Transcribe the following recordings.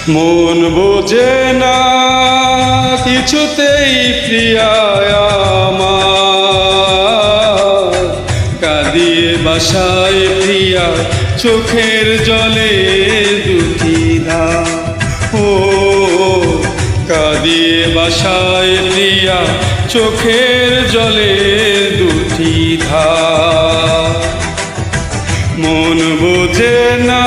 মন বোঝে না কিছুতেই প্রিয়া আমার, কাঁদিয়ে বাসায় প্রিয়া চোখের জলে দুটি ধার। ও কাঁদিয়ে বাসায় প্রিয়া চোখের জলে দুটি ধার। মন বোঝে না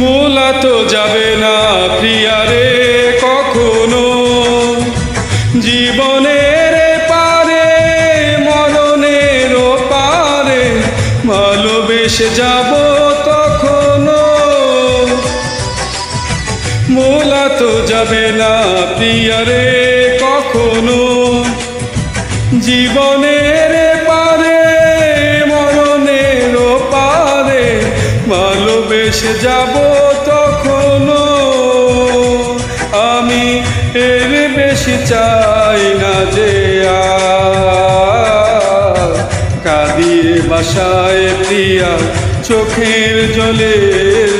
মোলা তো যাবে না প্রিয়ারে কখনো, জীবনের পারে মরণের পারে ভালোবেসে যাব তখনো। মোলা তো যাবে না প্রিয়ারে কখনো, জীবনের পারে মরণের পারে ভালোবেসে যাব তখনো। আমি এর বেশি চাই না যে আর, কাঁদিয়ে বাসায় প্রিয়া চোখের জলে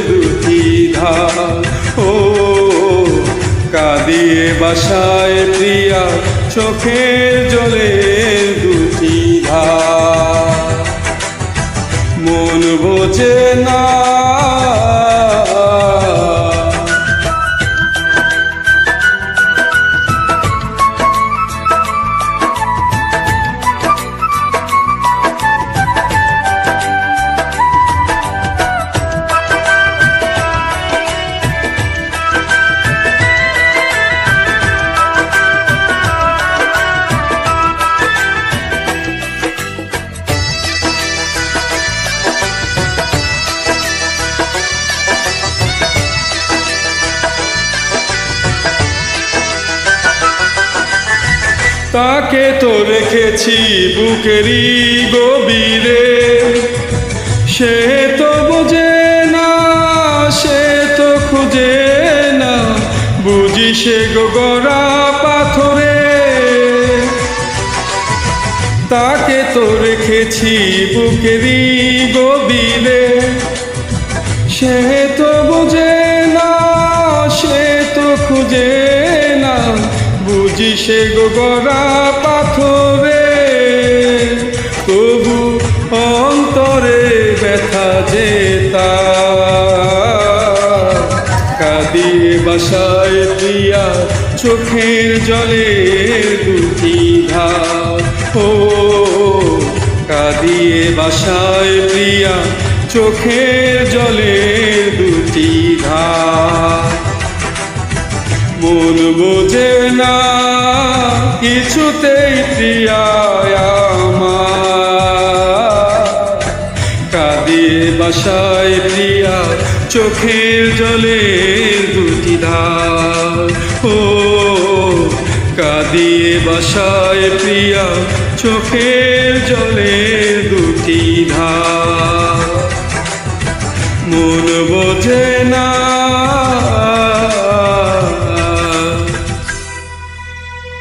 দুটি ধার। ও কাঁদিয়ে বাসায় প্রিয়া চোখের জলে দুটি ধার। মন বোঝে না তাকে তো রেখেছি বুকেরই গভীরে, সে তো বোঝে না, সে তো খুঁজে না, বুঝি সে গড়া পাথরে। তাকে তো রেখেছি বুকেরই গভীরে, সে তো বোঝে না, সে তো খুঁজে না, বুঝি সে গড়া পাথরে। তবু অন্তরে ব্যথা যে তার, কাঁদিয়ে বাসায় প্রিয়া চোখের জলে দুটি ধার। ও কাঁদিয়ে বাসায় প্রিয়া চোখের জলে দুটি ধার। মন বোঝে না কিছুতেই প্রিয়া আমার, কাঁদিয়ে বাসায় প্রিয়া চোখের জলে দুটি ধার। ও কাঁদিয়ে বাসায় প্রিয়া চোখের জলে দুটি ধার। মন বোঝে না।